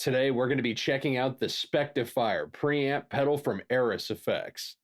Today we're going to be checking out the Spec-Defier preamp pedal from Airis Effects.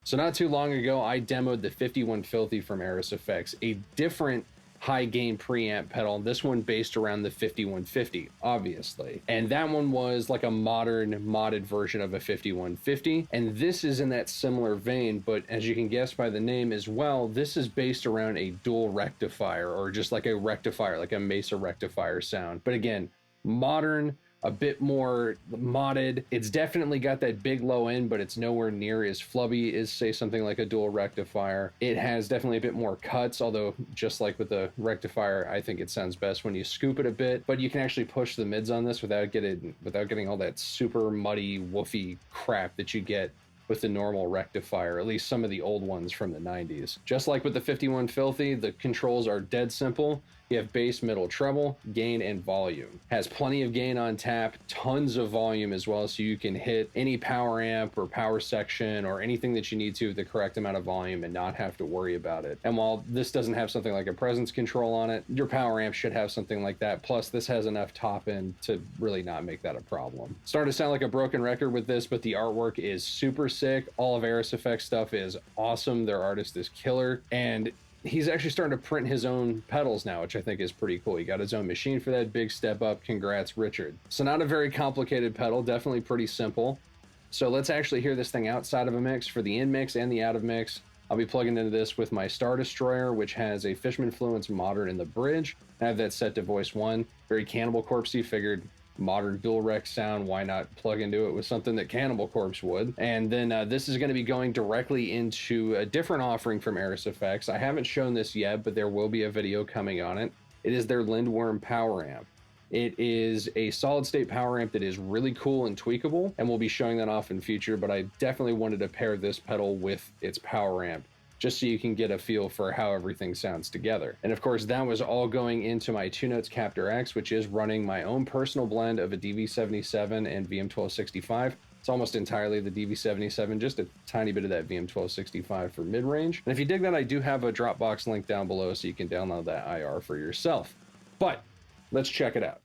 So not too long ago, I demoed the 51 Filthy from Airis Effects, a different high gain preamp pedal, this one based around the 5150, obviously. And that one was like a modern modded version of a 5150. And this is in that similar vein, but as you can guess by the name as well, this is based around a dual rectifier, or just like a rectifier, like a Mesa rectifier sound. But again, modern, a bit more modded. It's definitely got that big low end, but it's nowhere near as flubby as, say, something like a dual rectifier. It has definitely a bit more cuts, although just like with the rectifier, I think it sounds best when you scoop it a bit, but you can actually push the mids on this without getting all that super muddy, woofy crap that you get with the normal rectifier, at least some of the old ones from the 90s. Just like with the 51 Filthy, the controls are dead simple. You have bass, middle, treble, gain, and volume. Has plenty of gain on tap, tons of volume as well, so you can hit any power amp or power section or anything that you need to with the correct amount of volume and not have to worry about it. And while this doesn't have something like a presence control on it, your power amp should have something like that. Plus, this has enough top end to really not make that a problem. Starting to sound like a broken record with this, but the artwork is super sick. All of Airis Effects stuff is awesome. Their artist is killer. And he's actually starting to print his own pedals now, which I think is pretty cool. He got his own machine for that. Big step up. Congrats, Richard. So not a very complicated pedal, definitely pretty simple. So let's actually hear this thing outside of a mix. For the in mix and the out of mix, I'll be plugging into this with my Star Destroyer, which has a Fishman Fluence modern in the bridge. I have that set to voice 1. Very Cannibal Corpse-y, figured modern dual rec sound, why not plug into it with something that Cannibal Corpse would? And then this is going to be going directly into a different offering from Airis Effects. I haven't shown this yet, but there will be a video coming on it. It is their Lindworm power amp. It is a solid state power amp that is really cool and tweakable, and we'll be showing that off in future, but I definitely wanted to pair this pedal with its power amp just so you can get a feel for how everything sounds together. And of course, that was all going into my 2Notes Captor X, which is running my own personal blend of a DV77 and VM1265. It's almost entirely the DV77, just a tiny bit of that VM1265 for mid-range. And if you dig that, I do have a Dropbox link down below so you can download that IR for yourself. But let's check it out.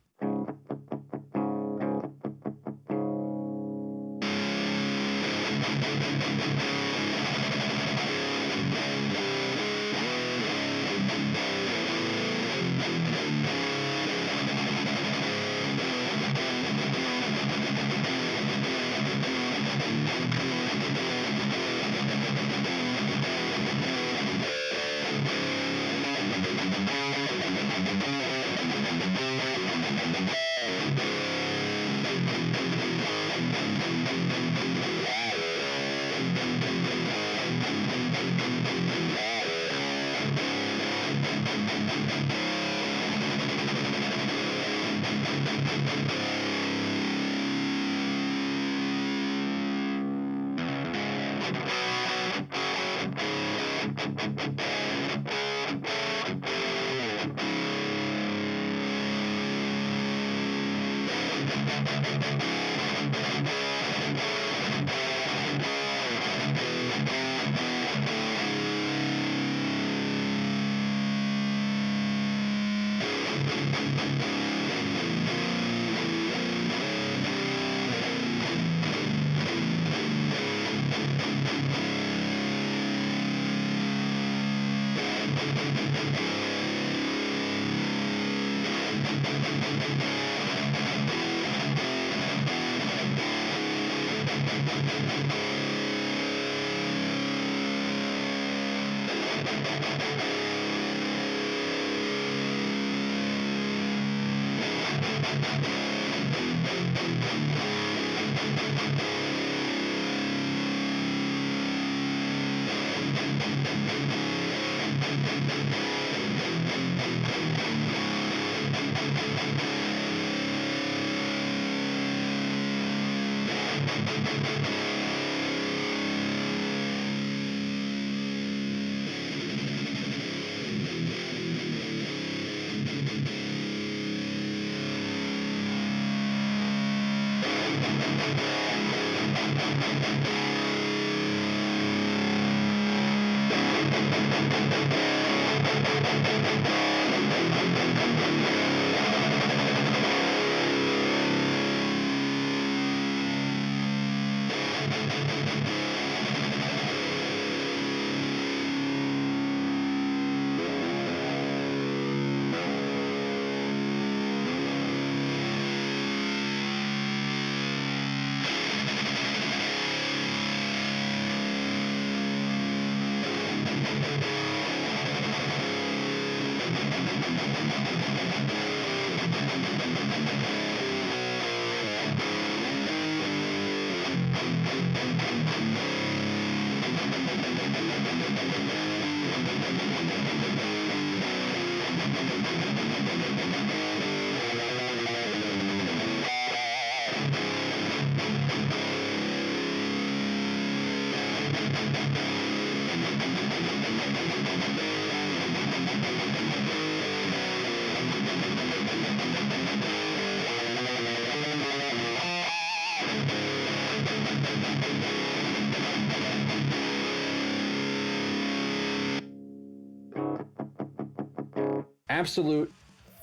Absolute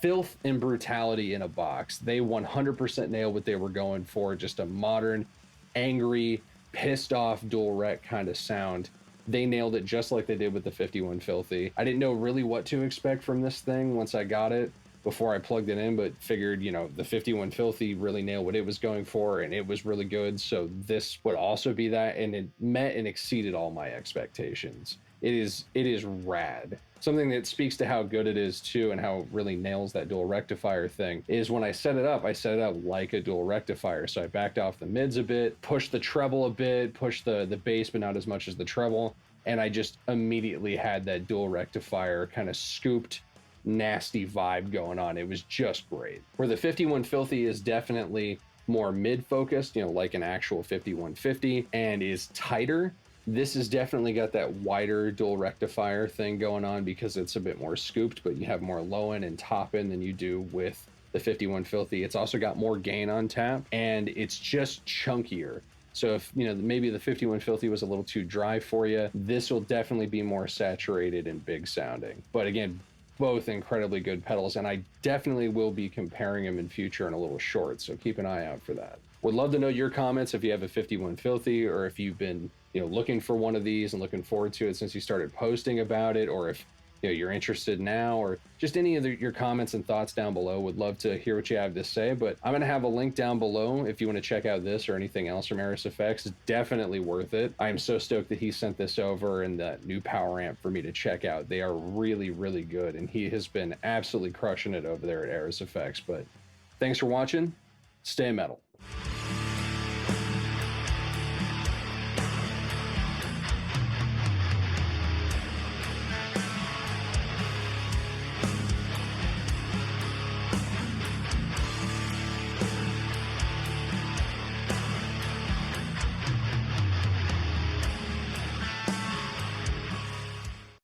filth and brutality in a box. They 100% nailed what they were going for. Just a modern, angry, pissed off dual rec kind of sound. They nailed it just like they did with the 51 Filthy. I didn't know really what to expect from this thing once I got it before I plugged it in, but figured, you know, the 51 Filthy really nailed what it was going for, and it was really good. So this would also be that, and it met and exceeded all my expectations. It is rad. Something that speaks to how good it is too, and how it really nails that dual rectifier thing, is when I set it up like a dual rectifier. So I backed off the mids a bit, pushed the treble a bit, pushed the bass, but not as much as the treble. And I just immediately had that dual rectifier kind of scooped, nasty vibe going on. It was just great. Where the 51 Filthy is definitely more mid-focused, you know, like an actual 5150, and is tighter. This has definitely got that wider dual rectifier thing going on because it's a bit more scooped, but you have more low end and top end than you do with the 51 Filthy. It's also got more gain on tap, and it's just chunkier. So if, you know, maybe the 51 Filthy was a little too dry for you, this will definitely be more saturated and big sounding. But again, both incredibly good pedals, and I definitely will be comparing them in future in a little short, so keep an eye out for that. Would love to know your comments if you have a 51 Filthy, or if you've been, you know, looking for one of these and looking forward to it since you started posting about it, or if, you know, you're interested now, or just any of your comments and thoughts down below. Would love to hear what you have to say. But I'm going to have a link down below if you want to check out this or anything else from Airis Effects. It's definitely worth it. I am so stoked that he sent this over and that new power amp for me to check out. They are really, really good, and he has been absolutely crushing it over there at Airis Effects. But thanks for watching. Stay metal.